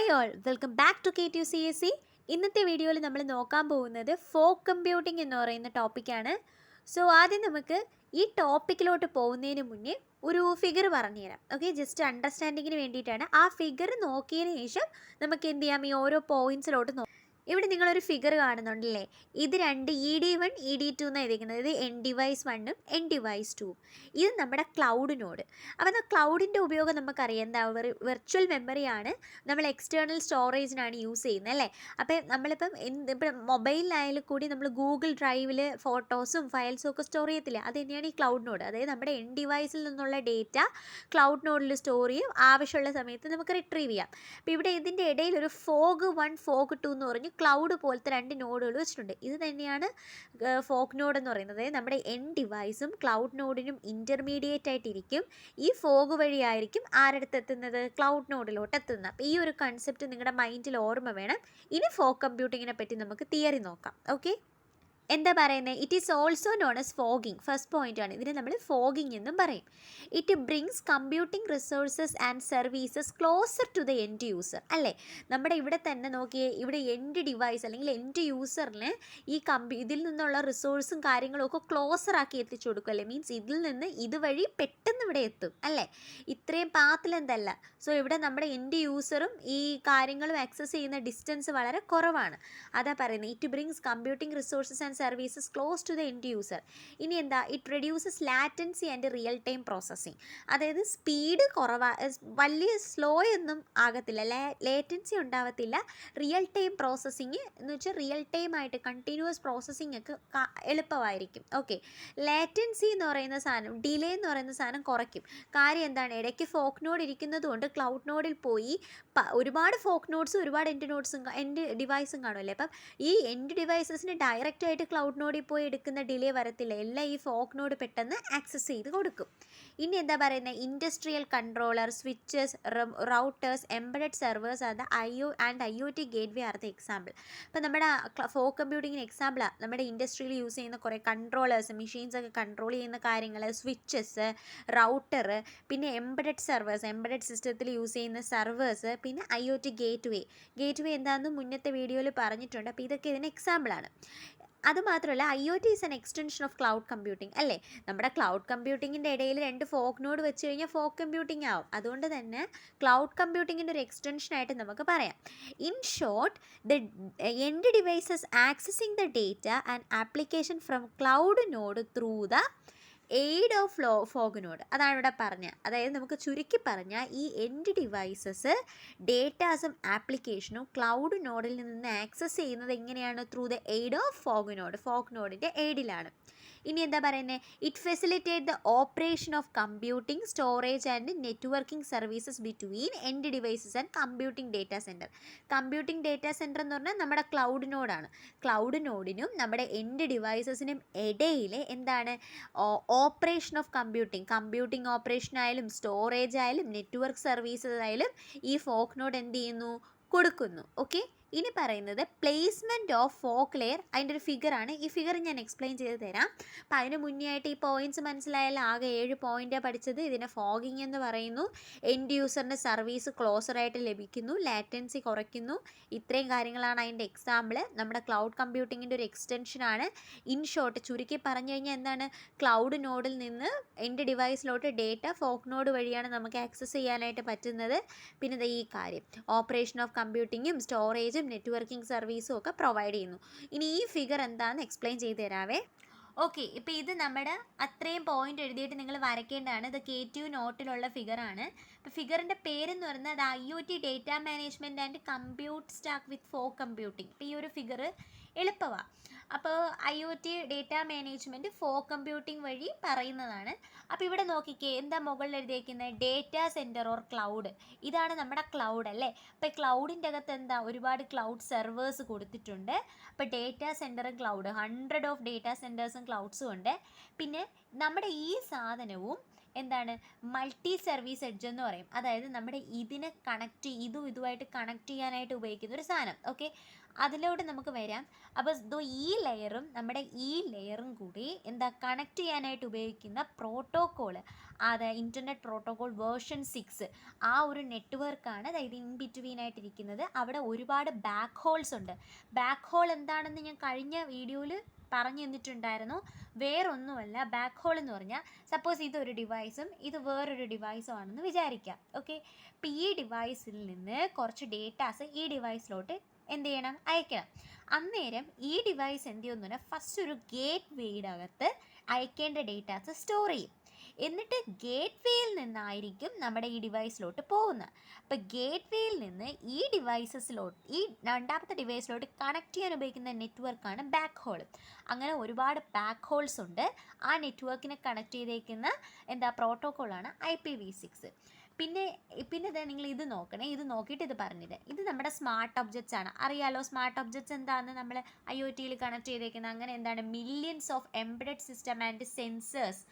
Hi all, welcome back to K2CSE. ഇന്നത്തെ വീഡിയോയിൽ നമ്മൾ നോക്കാൻ പോകുന്നത് ഫോഗ് കമ്പ്യൂട്ടിംഗ് എന്ന് പറയുന്ന ടോപ്പിക്കാണ്. സോ ആദ്യം നമുക്ക് ഈ ടോപ്പിക്കിലോട്ട് പോകുന്നതിന് മുന്നേ ഒരു ഫിഗർ പറഞ്ഞു തരാം. ഓക്കെ, ജസ്റ്റ് അണ്ടർസ്റ്റാൻഡിങ്ങിന് വേണ്ടിയിട്ടാണ്. ആ ഫിഗർ നോക്കിയതിന് ശേഷം നമുക്ക് എന്ത് ചെയ്യാം, ഈ ഓരോ പോയിന്റ്സിലോട്ട് ഇവിടെ നിങ്ങളൊരു ഫിഗർ കാണുന്നുണ്ടല്ലേ, ഇത് രണ്ട് ED1 ED2 എന്ന് എഴുതിക്കുന്നത്. ഇത് എൻ ഡിവൈസ് 1ഉം എൻ ഡിവൈസ് 2ഉം. ഇത് നമ്മുടെ ക്ലൗഡ് നോഡ്. അപ്പോൾ ആ ക്ലൗഡിൻ്റെ ഉപയോഗം നമുക്കറിയാം, എന്താ വെർച്വൽ മെമ്മറിയാണ്, നമ്മൾ എക്സ്റ്റേണൽ സ്റ്റോറേജിനാണ് യൂസ് ചെയ്യുന്നത് അല്ലേ. അപ്പോൾ നമ്മളിപ്പം ഇപ്പം മൊബൈലിലായാലും കൂടി നമ്മൾ ഗൂഗിൾ ഡ്രൈവിൽ ഫോട്ടോസും ഫയൽസും ഒക്കെ സ്റ്റോർ ചെയ്യത്തില്ല, അത് തന്നെയാണ് ഈ ക്ലൗഡ് നോഡ്. അതായത് നമ്മുടെ എൻ ഡിവൈസിൽ നിന്നുള്ള ഡേറ്റ ക്ലൗഡ് നോഡിൽ സ്റ്റോർ ചെയ്യും, ആവശ്യമുള്ള സമയത്ത് നമുക്ക് റിട്രീവ് ചെയ്യാം. അപ്പോൾ ഇവിടെ ഇതിൻ്റെ ഇടയിൽ ഒരു ഫോഗ് 1 ഫോഗ് 2 എന്ന് പറഞ്ഞ് ക്ലൗഡ് പോലത്തെ രണ്ട് നോഡുകൾ വെച്ചിട്ടുണ്ട്. ഇത് തന്നെയാണ് ഫോഗ് നോഡ് എന്ന് പറയുന്നത്. നമ്മുടെ എൻ ഡിവൈസും ക്ലൗഡ് നോഡിനും ഇൻ്റർമീഡിയറ്റ് ആയിട്ടിരിക്കും. ഈ ഫോഗ് വഴിയായിരിക്കും ആരടുത്ത് എത്തുന്നത്, ക്ലൗഡ് നോഡിലോട്ട് എത്തുന്നത്. അപ്പോൾ ഈ ഒരു കൺസെപ്റ്റ് നിങ്ങളുടെ മൈൻഡിൽ ഓർമ്മ വേണം. ഇനി ഫോഗ് കമ്പ്യൂട്ടിങ്ങിനെ പറ്റി നമുക്ക് തിയറി നോക്കാം. ഓക്കെ, എന്താ പറയുന്നത്, it is also known as fogging. First point ആണ്, ഇതിനെ നമ്മൾ ഫോഗിങ് എന്നും പറയും. It brings computing resources and services closer to the end user അല്ലേ. നമ്മുടെ ഇവിടെ തന്നെ നോക്കിയേ, ഇവിടെ എൻഡ് ഡിവൈസ് അല്ലെങ്കിൽ എൻഡ് യൂസറിന് ഈ ഇതിൽ നിന്നുള്ള റിസോഴ്സും കാര്യങ്ങളും ഒക്കെ ക്ലോസർ ആക്കി എത്തിച്ചു കൊടുക്കും അല്ലേ. മീൻസ് ഇതിൽ നിന്ന് ഇതുവഴി പെട്ടെന്ന് ഇവിടെ എത്തും അല്ലേ. ഇത്രയും പാത്തിലെന്തല്ല. സോ ഇവിടെ നമ്മുടെ എൻഡ് യൂസറും ഈ കാര്യങ്ങളും ആക്സസ് ചെയ്യുന്ന ഡിസ്റ്റൻസ് വളരെ കുറവാണ്. അതാ പറയുന്നത്, it brings computing resources and services close to the end user. ഇനി എന്താ, it reduces latency and real time processing. അതായത് സ്പീഡ് വലിയ സ്ലോ ഒന്നും ആകത്തില്ല, ലേറ്റൻസി ഉണ്ടാവത്തില്ല. റിയൽ ടൈം പ്രോസസ്സിങ് എന്ന് വെച്ചാൽ റിയൽ ടൈം ആയിട്ട് കണ്ടിന്യൂസ് പ്രോസസ്സിങ് ഒക്കെ എളുപ്പമായിരിക്കും. ഓക്കെ, ലാറ്റൻസി എന്ന് പറയുന്ന സാധനം, ഡിലേ എന്ന് പറയുന്ന സാധനം കുറയ്ക്കും. കാര്യം എന്താണ്, ഇടയ്ക്ക് ഫോഗ് നോഡ് ഇരിക്കുന്നത് കൊണ്ട് ക്ലൗഡ് നോഡിൽ പോയി ഒരുപാട് ഫോഗ് നോഡ്സും ഒരുപാട് എൻഡ് ഡിവൈസും കാണുമല്ലേ. അപ്പം ഈ എൻഡ് ഡിവൈസസിന് ഡയറക്റ്റ് ആയിട്ട് ക്ലൗഡ് നോഡിൽ പോയി എടുക്കുന്ന ഡിലേ വരത്തില്ല, എല്ലാം ഈ ഫോഗ് നോഡ് പെട്ടെന്ന് ആക്സസ് ചെയ്ത് കൊടുക്കും. ഇനി എന്താ പറയുന്നത്, industrial controller, switches, routers, embedded servers are the IoT gateway are the example. അപ്പോൾ നമ്മുടെ ഫോഗ് കമ്പ്യൂട്ടിങ്ങിന് എക്സാമ്പിളാണ് നമ്മുടെ ഇൻഡസ്ട്രിയിൽ യൂസ് ചെയ്യുന്ന കുറേ കൺട്രോളേഴ്സ്, മെഷീൻസ് ഒക്കെ കൺട്രോൾ ചെയ്യുന്ന കാര്യങ്ങൾ, സ്വിച്ചസ്, റൗട്ടർ, പിന്നെ എംബഡഡ് സെർവേഴ്സ്, എംബഡഡ് സിസ്റ്റത്തിൽ യൂസ് ചെയ്യുന്ന സെർവേഴ്സ്, പിന്നെ IoT ഗേറ്റ്വേ എന്താണെന്ന് മുന്നത്തെ വീഡിയോയിൽ പറഞ്ഞിട്ടുണ്ട്. അപ്പോൾ ഇതൊക്കെ ഇതിന് എക്സാമ്പിളാണ്. അതുമാത്രമല്ല, IoT is an extension of cloud computing അല്ലേ. നമ്മുടെ ക്ലൗഡ് കമ്പ്യൂട്ടിങ്ങിൻ്റെ ഇടയിൽ രണ്ട് ഫോഗ് നോഡ് വെച്ച് കഴിഞ്ഞാൽ ഫോഗ് കമ്പ്യൂട്ടിംഗ് ആവും. അതുകൊണ്ട് തന്നെ ക്ലൗഡ് കമ്പ്യൂട്ടിങ്ങിൻ്റെ ഒരു എക്സ്റ്റൻഷനായിട്ട് നമുക്ക് പറയാം. In short, the end devices accessing the data and application from cloud node through the aid of fog node. അതാണ് ഇവിടെ പറഞ്ഞത്. അതായത് നമുക്ക് ചുരുക്കി പറഞ്ഞാൽ ഈ എൻഡ് ഡിവൈസസ് ഡേറ്റാസും ആപ്ലിക്കേഷനും ക്ലൗഡ് നോഡിൽ നിന്ന് ആക്സസ് ചെയ്യുന്നത് എങ്ങനെയാണ്, through the aid of fog നോഡിൻ്റെ എയ്ഡിലാണ്. ഇനി എന്താ പറയുന്നത്, it facilitate the operation of computing, storage and networking services between end devices and computing data centre. Computing data centre എന്ന് പറഞ്ഞാൽ നമ്മുടെ ക്ലൗഡ് നോഡാണ്. ക്ലൗഡ് നോഡിനും നമ്മുടെ എൻഡ് ഡിവൈസസിനും ഇടയിൽ എന്താണ്, ഓപ്പറേഷൻ ഓഫ് കമ്പ്യൂട്ടിംഗ് ഓപ്പറേഷൻ ആയാലും സ്റ്റോറേജ് ആയാലും നെറ്റ്വർക്ക് സർവീസസ് ആയാലും ഈ ഫോഗ് നോഡ് എന്ത് ചെയ്യുന്നു, കൊടുക്കുന്നു. ഓക്കെ, ഇനി പറയുന്നത് പ്ലേസ്മെൻറ്റ് ഓഫ് ഫോഗ് ലെയർ. അതിൻ്റെ ഒരു ഫിഗറാണ്. ഈ ഫിഗർ ഞാൻ എക്സ്പ്ലെയിൻ ചെയ്ത് തരാം. അപ്പം അതിന് മുന്നേ ആയിട്ട് ഈ പോയിൻറ്റ്സ് മനസ്സിലായാലും, ആകെ 7 പോയിൻ്റാണ് പഠിച്ചത്. ഇതിനെ ഫോഗിങ് എന്ന് പറയുന്നു. എൻഡ് യൂസറിൻ്റെ സർവീസ് ക്ലോസറായിട്ട് ലഭിക്കുന്നു, ലാറ്റൻസി കുറയ്ക്കുന്നു. ഇത്രയും കാര്യങ്ങളാണ് അതിൻ്റെ എക്സാമ്പിൾ. നമ്മുടെ ക്ലൗഡ് കമ്പ്യൂട്ടിങ്ങിൻ്റെ ഒരു എക്സ്റ്റൻഷനാണ്. ഇൻ ഷോർട്ട്, ചുരുക്കി പറഞ്ഞു കഴിഞ്ഞാൽ എന്താണ്, ക്ലൗഡ് നോഡിൽ നിന്ന് എൻഡ് ഡിവൈസിലോട്ട് ഡേറ്റ ഫോഗ് നോഡ് വഴിയാണ് നമുക്ക് ആക്സസ് ചെയ്യാനായിട്ട് പറ്റുന്നത്. പിന്നെ ഈ കാര്യം ഓപ്പറേഷൻ ഓഫ് കമ്പ്യൂട്ടിങ്ങും സ്റ്റോറേജും നെറ്റ്വർക്കിംഗ് സർവീസും ഒക്കെ പ്രൊവൈഡ് ചെയ്യുന്നു. ഇനി ഈ ഫിഗർ എന്താണെന്ന് എക്സ്പ്ലെയിൻ ചെയ്ത് തരാവേ. ഓക്കെ, ഇപ്പോൾ ഇത് നമ്മുടെ അത്രയും പോയിന്റ് എഴുതിയിട്ട് നിങ്ങൾ വരയ്ക്കേണ്ടതാണ്. ഇത് K2 നോട്ടിലുള്ള ഫിഗറാണ്. അപ്പോൾ ഫിഗറിൻ്റെ പേരെന്ന് പറയുന്നത് അത് IoT data management and compute stack with fog computing. ഇപ്പോൾ ഈ ഒരു ഫിഗർ എളുപ്പമാണ്. അപ്പോൾ IoT data management fog computing വഴി പറയുന്നതാണ്. അപ്പോൾ ഇവിടെ നോക്കിക്കേ, എന്താ മുകളിൽ എഴുതിയിരിക്കുന്നത്, ഡേറ്റാ സെൻറ്റർ ഓർ ക്ലൗഡ്. ഇതാണ് നമ്മുടെ ക്ലൗഡ് അല്ലേ. അപ്പോൾ ക്ലൗഡിൻ്റെ അകത്ത് എന്താ, ഒരുപാട് ക്ലൗഡ് സെർവേഴ്സ് കൊടുത്തിട്ടുണ്ട്. അപ്പോൾ ഡേറ്റാ സെൻറ്ററും ക്ലൗഡ്, 100 ഓഫ് ഡേറ്റാ സെൻറ്റേഴ്സും ക്ലൗഡ്സും ഉണ്ട്. പിന്നെ നമ്മുടെ ഈ സാധനവും എന്താണ് മൾട്ടി സർവീസ് എഡ്ജ് എന്ന് പറയും. അതായത് നമ്മുടെ ഇതിനെ ഇതുമായിട്ട് കണക്ട് ചെയ്യാനായിട്ട് ഉപയോഗിക്കുന്ന ഒരു സാധനം. ഓക്കെ, അതിലൂടെ നമുക്ക് വരാം. അപ്പോൾ ഈ ലെയറും നമ്മുടെ ഈ ലെയറും കൂടി എന്താ കണക്ട് ചെയ്യാനായിട്ട് ഉപയോഗിക്കുന്ന പ്രോട്ടോക്കോള്, അത് ഇൻ്റർനെറ്റ് പ്രോട്ടോക്കോൾ വേർഷൻ 6, ആ ഒരു നെറ്റ്വർക്കാണ്. അതായത് ഇൻ ബിറ്റ്വീൻ ആയിട്ടിരിക്കുന്നത്. അവിടെ ഒരുപാട് ബാക്ക് ഹോൾസ് ഉണ്ട്. ബാക്ക് ഹോൾ എന്താണെന്ന് ഞാൻ കഴിഞ്ഞ വീഡിയോയിൽ പറഞ്ഞു തന്നിട്ടുണ്ടായിരുന്നു. വേറൊന്നുമല്ല, ബാക്ക് ഹോൾ എന്ന് പറഞ്ഞാൽ സപ്പോസ് ഇതൊരു ഡിവൈസും ഇത് വേറൊരു ഡിവൈസും ആണെന്ന് വിചാരിക്കാം. ഓക്കെ, അപ്പോൾ ഈ ഡിവൈസിൽ നിന്ന് കുറച്ച് ഡേറ്റാസ് ഈ ഡിവൈസിലോട്ട് എന്ത് ചെയ്യണം, അയക്കണം. അന്നേരം ഈ ഡിവൈസ് എന്ത് ചെയ്യുന്നു, ഫസ്റ്റ് ഒരു ഗേറ്റ് വേയുടെ അകത്ത് അയക്കേണ്ട ഡേറ്റാസ് സ്റ്റോർ ചെയ്യും. എന്നിട്ട് ഗേറ്റ് വേയിൽ നിന്നായിരിക്കും നമ്മുടെ ഈ ഡിവൈസിലോട്ട് പോകുന്നത്. അപ്പോൾ ഗേറ്റ് വേയിൽ നിന്ന് ഈ രണ്ടാമത്തെ ഡിവൈസിലോട്ട് കണക്ട് ചെയ്യാൻ ഉപയോഗിക്കുന്ന നെറ്റ്വർക്കാണ് ബാക്ക് ഹോൾ. അങ്ങനെ ഒരുപാട് ബാക്ക് ഹോൾസ് ഉണ്ട്. ആ നെറ്റ്വർക്കിനെ കണക്ട് ചെയ്തേക്കുന്ന പ്രോട്ടോക്കോളാണ് IPv6. പിന്നെ നിങ്ങൾ ഇത് നോക്കണേ. ഇത് നോക്കിയിട്ട് ഇത് പറഞ്ഞത്, ഇത് നമ്മുടെ സ്മാർട്ട് ഒബ്ജക്ട്സ് ആണ്. അറിയാലോ സ്മാർട്ട് ഒബ്ജക്ട്സ് എന്താണെന്ന്, നമ്മൾ IoTയിൽ കണക്ട് ചെയ്തേക്കുന്നത്. അങ്ങനെ എന്താണ്, millions of embedded system and sensors,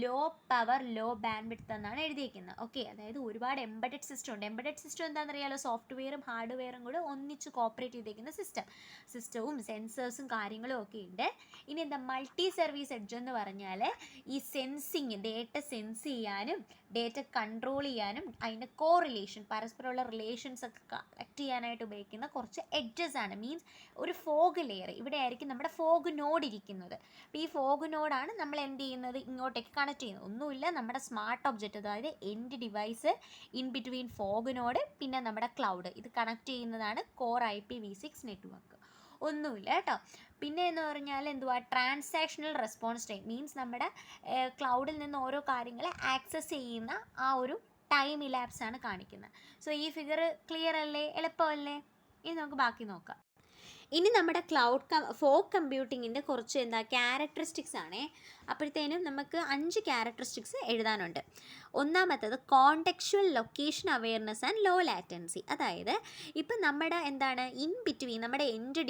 low power low bandwidth എന്നാണ് എഴുതിയിരിക്കുന്നത്. ഓക്കെ, അതായത് ഒരുപാട് എംബഡഡ് സിസ്റ്റം ഉണ്ട്. എംബഡഡ് സിസ്റ്റം എന്താണെന്ന് അറിയാലോ, സോഫ്റ്റ്വെയറും ഹാർഡ്വെയറും കൂടെ ഒന്നിച്ച് കോപ്പറേറ്റ് ചെയ്തേക്കുന്ന സിസ്റ്റവും സെൻസേഴ്സും കാര്യങ്ങളും ഒക്കെ ഉണ്ട്. ഇനി എന്താ മൾട്ടി സർവീസ് എഡ്ജ് എന്ന് പറഞ്ഞാൽ ഈ ഡേറ്റ സെൻസ് ചെയ്യാനും ഡേറ്റ കൺട്രോൾ ചെയ്യാനും അതിൻ്റെ കോറിലേഷൻ, പരസ്പരമുള്ള റിലേഷൻസ് ഒക്കെ കളക്ട് ചെയ്യാനായിട്ട് ഉപയോഗിക്കുന്ന കുറച്ച് എഡ്ജസ് ആണ്. മീൻസ് ഒരു ഫോഗ് ലെയർ ഇവിടെ ആയിരിക്കും നമ്മുടെ ഫോഗ് നോഡ് ഇരിക്കുന്നത്. അപ്പോൾ ഈ ഫോഗ് നോഡാണ് നമ്മൾ എന്ത് ചെയ്യുന്നത്, ഇങ്ങോട്ടേക്ക് കണക്ട് ചെയ്യുന്നത്. ഒന്നുമില്ല, നമ്മുടെ സ്മാർട്ട് ഒബ്ജക്റ്റ്, അതായത് end device, in between fog node, പിന്നെ നമ്മുടെ ക്ലൗഡ്, ഇത് കണക്ട് ചെയ്യുന്നതാണ് കോർ IPv6 നെറ്റ്വർക്ക്. ഒന്നുമില്ല കേട്ടോ. പിന്നെ എന്ന് പറഞ്ഞാൽ ട്രാൻസാക്ഷണൽ റെസ്പോൺസ് ടൈം. മീൻസ് നമ്മുടെ ക്ലൗഡിൽ നിന്ന് ഓരോ കാര്യങ്ങളെ ആക്സസ് ചെയ്യുന്ന ആ ഒരു ടൈം ഇലാപ്സ് ആണ് കാണിക്കുന്നത്. സോ ഈ ഫിഗർ ക്ലിയർ അല്ലേ, എളുപ്പമല്ലേ? ഇനി നമുക്ക് ബാക്കി നോക്കാം. ഇനി നമ്മുടെ ഫോഗ് കമ്പ്യൂട്ടിങ്ങിൻ്റെ കുറച്ച് ക്യാരക്ടറിസ്റ്റിക്സ് ആണേ. അപ്പോഴത്തേനും നമുക്ക് 5 ക്യാരക്ടറിസ്റ്റിക്സ് എഴുതാനുണ്ട്. ഒന്നാമത്തേത് contextual location awareness and low latency. അതായത് ഇപ്പം നമ്മുടെ ഇൻ ബിറ്റ്വീൻ നമ്മുടെ എൻഡ്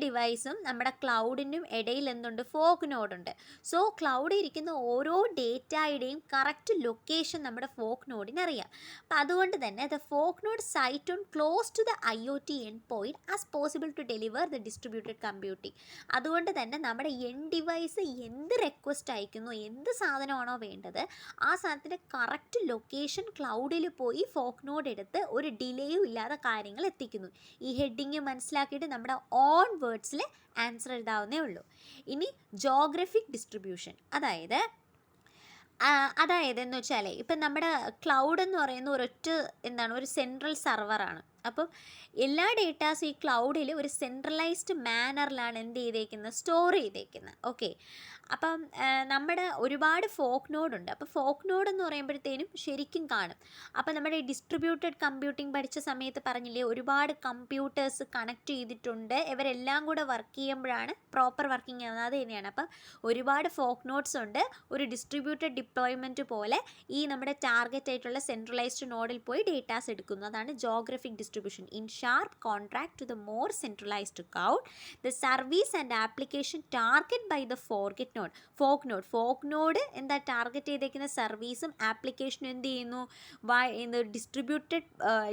ഡിവൈസും നമ്മുടെ ക്ലൗഡിനും ഇടയിൽ എന്തുണ്ട്, ഫോഗ് നോഡുണ്ട്. സോ ക്ലൗഡിൽ ഇരിക്കുന്ന ഓരോ ഡേറ്റയുടെയും കറക്റ്റ് ലൊക്കേഷൻ നമ്മുടെ ഫോഗ് നോഡിന് അറിയാം. അപ്പം അതുകൊണ്ട് തന്നെ the fog node site on close to the IoT end point as possible to deliver the distributed computing. അതുകൊണ്ട് തന്നെ നമ്മുടെ എൻഡ് ഡിവൈസ് എന്ത് റിക്വസ്റ്റ് അയക്കുന്നു, എന്ത് സാധനമാണോ വേണ്ടത്, ആ സാധനത്തിൻ്റെ കറക്റ്റ് ലൊക്കേഷൻ ക്ലൗഡിൽ പോയി ഫോഗ് നോഡ് എടുത്ത് ഒരു ഡിലേയും ഇല്ലാതെ കാര്യങ്ങൾ എത്തിക്കുന്നു. ഈ ഹെഡിങ് മനസ്സിലാക്കിയിട്ട് നമ്മുടെ ഓൺ വേർഡ്സിൽ ആൻസർ എഴുതാവുന്നേ ഉള്ളൂ. ഇനി ജോഗ്രഫിക് ഡിസ്ട്രിബ്യൂഷൻ, അതായത് എന്ന് വെച്ചാൽ ഇപ്പം നമ്മുടെ ക്ലൗഡ് എന്ന് പറയുന്ന ഒരു സെൻട്രൽ സെർവറാണ്. അപ്പം എല്ലാ ഡേറ്റാസും ഈ ക്ലൗഡിൽ ഒരു സെൻട്രലൈസ്ഡ് മാനറിലാണ് സ്റ്റോർ ചെയ്തേക്കുന്നത്. ഓക്കെ, അപ്പം നമ്മുടെ ഒരുപാട് ഫോഗ് നോഡുണ്ട്. അപ്പോൾ ഫോഗ് നോഡ് എന്ന് പറയുമ്പോഴത്തേനും ശരിക്കും കാണും. അപ്പം നമ്മുടെ ഡിസ്ട്രിബ്യൂട്ടഡ് കമ്പ്യൂട്ടിംഗ് പഠിച്ച സമയത്ത് പറഞ്ഞില്ലേ, ഒരുപാട് കമ്പ്യൂട്ടേഴ്സ് കണക്ട് ചെയ്തിട്ടുണ്ട്. ഇവരെല്ലാം കൂടെ വർക്ക് ചെയ്യുമ്പോഴാണ് പ്രോപ്പർ വർക്കിംഗ് ആവുന്നത്. അത് തന്നെയാണ്. അപ്പം ഒരുപാട് ഫോഗ് നോഡ്സ് ഉണ്ട്. ഒരു ഡിസ്ട്രിബ്യൂട്ടഡ് ഡിപ്ലോയ്മെൻറ്റ് പോലെ ഈ നമ്മുടെ ടാർഗറ്റ് ആയിട്ടുള്ള സെൻട്രലൈസ്ഡ് നോഡിൽ പോയി ഡേറ്റാസ് എടുക്കുന്നു. അതാണ് geographic distribution. In sharp contrast to the more centralized cloud, the service and application target by the fog node എന്താ ടാർഗറ്റ് ചെയ്തേക്കുന്ന സർവീസും ആപ്ലിക്കേഷനും എന്ത് ചെയ്യുന്നു, ഡിസ്ട്രിബ്യൂട്ടഡ്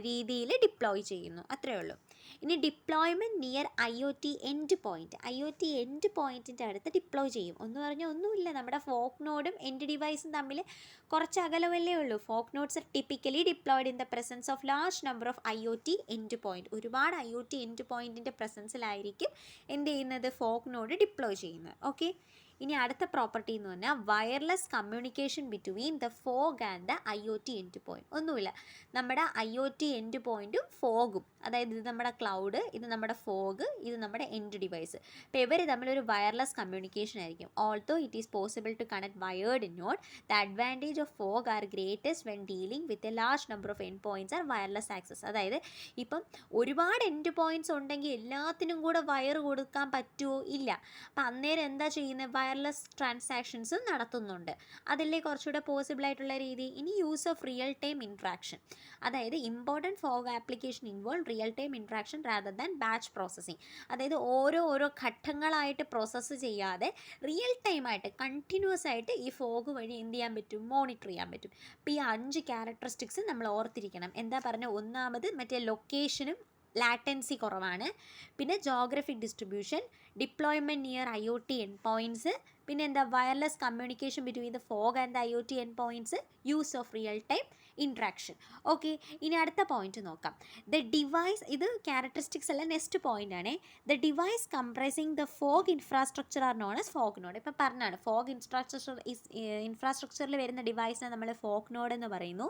രീതിയിൽ ഡിപ്ലോയ് ചെയ്യുന്നു. അത്രയേ ഉള്ളൂ. ഇനി ഡിപ്ലോയ്മെൻറ്റ് നിയർ IoT എൻഡ് പോയിൻറ്റിൻ്റെ അടുത്ത് ഡിപ്ലോയ് ചെയ്യും. ഒന്ന് പറഞ്ഞാൽ ഒന്നുമില്ല, നമ്മുടെ ഫോഗ് നോഡും എൻഡ് ഡിവൈസും തമ്മിൽ കുറച്ച് അകലമല്ലേ ഉള്ളൂ. Fog nodes are typically deployed in the presence of large number of IoT end point. ഒരുപാട് IoT എൻഡ് പോയിൻറ്റിൻ്റെ പ്രസൻസിലായിരിക്കും എന്ത് ചെയ്യുന്നത്, ഫോഗ് നോഡ് ഡിപ്ലോയ് ചെയ്യുന്നത്. ഓക്കെ, ഇനി അടുത്ത പ്രോപ്പർട്ടി എന്ന് പറഞ്ഞാൽ wireless communication between the fog and the IoT end point. ഒന്നുമില്ല, നമ്മുടെ IoT എൻഡ് പോയിൻറ്റും ഫോഗും, അതായത് ഇത് നമ്മുടെ ക്ലൗഡ്, ഇത് നമ്മുടെ ഫോഗ്, ഇത് നമ്മുടെ എൻഡ് ഡിവൈസ്. അപ്പോൾ ഇവർ തമ്മിലൊരു വയർലെസ് കമ്മ്യൂണിക്കേഷൻ ആയിരിക്കും. Also it is possible to connect wired not. The advantage of fog are greatest when dealing with a large number of end points are wireless access. അതായത് ഇപ്പം ഒരുപാട് end points ഉണ്ടെങ്കിൽ എല്ലാത്തിനും കൂടെ വയർ കൊടുക്കാൻ പറ്റുമോ, ഇല്ല. അപ്പം അന്നേരം എന്താ ചെയ്യുന്നത്, വയർലെസ് ട്രാൻസാക്ഷൻസും നടത്തുന്നുണ്ട്. അതല്ലേ കുറച്ചുകൂടെ പോസിബിൾ ആയിട്ടുള്ള രീതി. ഇനി use of real time interaction, അതായത് important fog application involve real time interaction rather than batch processing. അതായത് ഓരോ ഘട്ടങ്ങളായിട്ട് പ്രോസസ്സ് ചെയ്യാതെ റിയൽ ടൈമായിട്ട് കണ്ടിന്യൂസ് ആയിട്ട് ഈ ഫോഗ് വഴി എന്ത് ചെയ്യാൻ പറ്റും, മോണിറ്റർ ചെയ്യാൻ പറ്റും. അപ്പോൾ ഈ 5 ക്യാരക്ടറിസ്റ്റിക്സ് നമ്മൾ ഓർത്തിരിക്കണം. എന്താ പറഞ്ഞ, ഒന്നാമത് മറ്റേ ലൊക്കേഷനും ലാറ്റൻസി കുറവാണ്, പിന്നെ geographic distribution, deployment near IoT end points, പിന്നെ എന്താ wireless communication between the fog and the IoT end points, use of real time interaction. Okay, ഇനി അടുത്ത പോയിന്റ് നോക്കാം. ദ ഡിവൈസ്, ഇത് ക്യാരക്ടറിസ്റ്റിക്സ് അല്ല, നെക്സ്റ്റ് പോയിന്റ് ആണ്. The device comprising the fog infrastructure are known as fog node. ഇപ്പം പറഞ്ഞാണ് fog ഇൻഫ്രാസ്ട്രക്ചറിൽ വരുന്ന ഡിവൈസിനെ നമ്മൾ ഫോഗ് നോഡ് എന്ന് പറയുന്നു.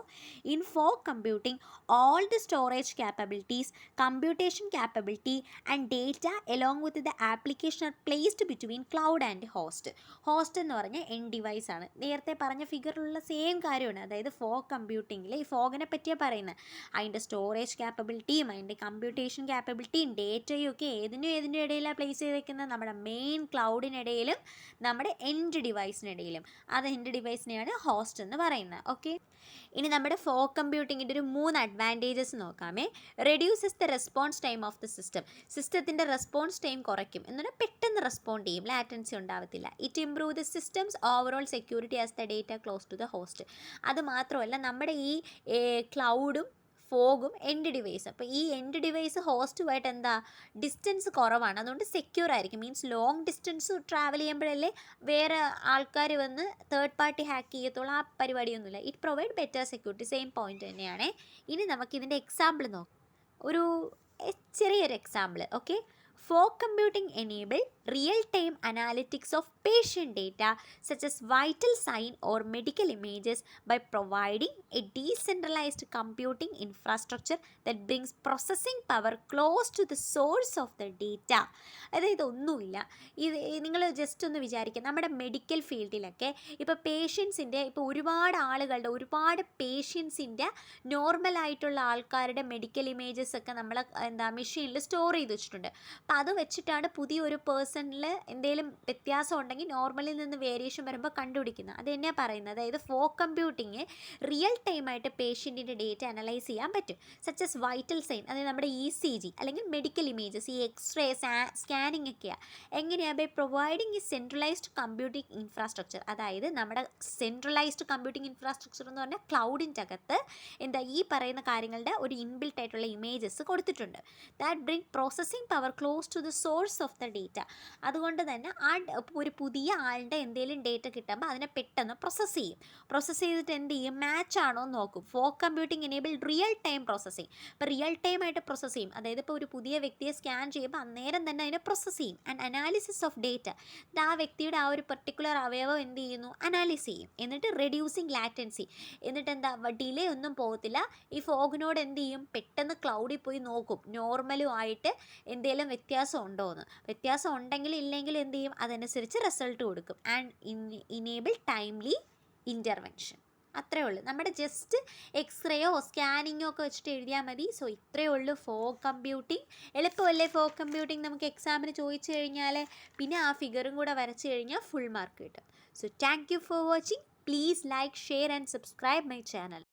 In fog computing all the storage capabilities, computation capability and data along with the application are placed between cloud and host. Host എന്ന് പറഞ്ഞാൽ end device ആണ്. നേരത്തെ പറഞ്ഞ ഫിഗറിലുള്ള സെയിം കാര്യമാണ്. അതായത് ഫോഗ് കമ്പ്യൂട്ടിങ്ങിൽ ഈ ഫോഗിനെ പറ്റിയാണ് പറയുന്നത്. അതിൻ്റെ സ്റ്റോറേജ് ക്യാപ്പബിലിറ്റിയും അതിൻ്റെ കമ്പ്യൂട്ടേഷൻ ക്യാപ്പബിലിറ്റിയും ഡേറ്റയും ഒക്കെ ഏതിനും ഇടയിലാണ് പ്ലേസ് ചെയ്തേക്കുന്നത്, നമ്മുടെ മെയിൻ ക്ലൗഡിനിടയിലും നമ്മുടെ എൻഡ് ഡിവൈസിനിടയിലും. അത് എൻഡ് ഡിവൈസിനെയാണ് ഹോസ്റ്റ് എന്ന് പറയുന്നത്. ഓക്കെ, ഇനി നമ്മുടെ ഫോഗ് കമ്പ്യൂട്ടിങ്ങിൻ്റെ ഒരു 3 അഡ്വാൻറ്റേജസ് നോക്കാമേ. Reduces the response time of the system. സിസ്റ്റത്തിൻ്റെ റെസ്പോൺസ് ടൈം കുറയ്ക്കും, എന്നാൽ പെട്ടെന്ന് റെസ്പോണ്ട് ചെയ്യും, ലാറ്റൻസി ഉണ്ടാവത്തില്ല. It improve the systems overall security as the data close to the host. അത് മാത്രമല്ല, നമ്മുടെ ഈ ക്ലൗഡും ഫോഗും എൻഡ് ഡിവൈസ്, അപ്പോൾ ഈ എൻഡ് ഡിവൈസ് ഹോസ്റ്റുമായിട്ട് എന്താ ഡിസ്റ്റൻസ് കുറവാണ്, അതുകൊണ്ട് സെക്യൂർ ആയിരിക്കും. മീൻസ് ലോങ് ഡിസ്റ്റൻസ് ട്രാവൽ ചെയ്യുമ്പോഴല്ലേ വേറെ ആൾക്കാർ വന്ന് തേർഡ് പാർട്ടി ഹാക്ക് ചെയ്യത്തുള്ളൂ, ആ പരിപാടിയൊന്നുമില്ല. It provide better security, same point തന്നെയാണ്. ഇനി നമുക്കിതിൻ്റെ എക്സാമ്പിൾ നോക്കാം, ഒരു ചെറിയൊരു example. Okay, fog computing enable real-time analytics of patient data such as vital sign or medical images by providing a decentralized computing infrastructure that brings processing power close to the source of the data. അതായത് ഒന്നുമില്ല, ഇത് നിങ്ങൾ just ഒന്ന് വിചാരിക്കുക, നമ്മുടെ medical ഫീൽഡിലൊക്കെ ഇപ്പോൾ പേഷ്യൻസിൻ്റെ, ഇപ്പോൾ ഒരുപാട് പേഷ്യൻസിൻ്റെ നോർമലായിട്ടുള്ള ആൾക്കാരുടെ മെഡിക്കൽ ഇമേജസ് ഒക്കെ നമ്മൾ മെഷീനിൽ സ്റ്റോർ ചെയ്ത് വെച്ചിട്ടുണ്ട്. അപ്പോൾ അത് വെച്ചിട്ടാണ് പുതിയൊരു പേഴ്സണിൽ എന്തെങ്കിലും വ്യത്യാസം ഉണ്ടെങ്കിൽ നോർമലിൽ നിന്ന് വേരിയേഷൻ വരുമ്പോൾ കണ്ടുപിടിക്കുന്നത്. അത് തന്നെയാണ് പറയുന്നത്. അതായത് ഫോഗ് കമ്പ്യൂട്ടിങ് റിയൽ ടൈമായിട്ട് പേഷ്യൻറ്റിൻ്റെ ഡേറ്റ അനലൈസ് ചെയ്യാൻ പറ്റും. സച്ച് എസ് വൈറ്റൽ സൈൻ, അതായത് നമ്മുടെ ECG അല്ലെങ്കിൽ മെഡിക്കൽ ഇമേജസ്, ഈ എക്സ്റേ, സ്കാനിങ് ഒക്കെയാണ്. എങ്ങനെയാണ്? ബൈ പ്രൊവൈഡിങ് ഈ സെൻട്രലൈസ്ഡ് കമ്പ്യൂട്ടിംഗ് ഇൻഫ്രാസ്ട്രക്ചർ. അതായത് നമ്മുടെ സെൻട്രലൈസ്ഡ് കമ്പ്യൂട്ടിംഗ് ഇൻഫ്രാസ്ട്രക്ചർ എന്ന് പറഞ്ഞാൽ ക്ലൗഡിൻ്റെ അകത്ത് ഈ പറയുന്ന കാര്യങ്ങളുടെ ഒരു ഇൻബിൽട്ട് ആയിട്ടുള്ള ഇമേജസ് കൊടുത്തിട്ടുണ്ട്. That bring processing power close to the source of the data. അതുകൊണ്ട് തന്നെ ഒരു പുതിയ ആളുടെ എന്തെങ്കിലും ഡേറ്റ കിട്ടുമ്പോൾ അതിനെ പെട്ടെന്ന് പ്രോസസ്സ് ചെയ്തിട്ട് എന്ത് ചെയ്യും, മാച്ച് ആണോ എന്ന് നോക്കും. Fog computing enable real time processing. ഇപ്പോൾ റിയൽ ടൈം ആയിട്ട് പ്രോസസ്സ് ചെയ്യും. അതായത് ഇപ്പോൾ ഒരു പുതിയ വ്യക്തിയെ സ്കാൻ ചെയ്യുമ്പോൾ അന്നേരം തന്നെ അതിനെ പ്രോസസ്സ് ചെയ്യും. ആൻഡ് അനാലിസിസ് ഓഫ് ഡേറ്റ, ആ വ്യക്തിയുടെ ആ ഒരു പെർട്ടിക്കുലർ അവയവം എന്ത് ചെയ്യുന്നു, അനാലിസ് ചെയ്യും. എന്നിട്ട് റെഡ്യൂസിങ് ലാറ്റൻസി, എന്നിട്ട് എന്താ ഡിലേ ഒന്നും പോകത്തില്ല. ഈ ഫോഗിനോട് എന്ത് ചെയ്യും, പെട്ടെന്ന് ക്ലൗഡിൽ പോയി നോക്കും നോർമലും ആയിട്ട് എന്തെങ്കിലും വ്യത്യാസം ഉണ്ടോ എന്ന്. വ്യത്യാസം ഉണ്ടെങ്കിൽ ഇല്ലെങ്കിൽ എന്ത് ചെയ്യും, അതനുസരിച്ച് റിസൾട്ട് കൊടുക്കും. And enable timely intervention. അത്രയേ ഉള്ളൂ. നമ്മുടെ ജസ്റ്റ് എക്സ്റേയോ സ്കാനിങ്ങോ ഒക്കെ വെച്ചിട്ട് എഴുതിയാൽ മതി. സോ ഇത്രയേ ഉള്ളൂ ഫോഗ് കമ്പ്യൂട്ടിംഗ്. എളുപ്പമല്ലേ ഫോഗ് കമ്പ്യൂട്ടിംഗ്? നമുക്ക് എക്സാമിന് ചോദിച്ചു കഴിഞ്ഞാൽ പിന്നെ ആ ഫിഗറും കൂടെ വരച്ച് കഴിഞ്ഞാൽ ഫുൾ മാർക്ക് കിട്ടും. So thank you for watching. Please like, share and subscribe my channel.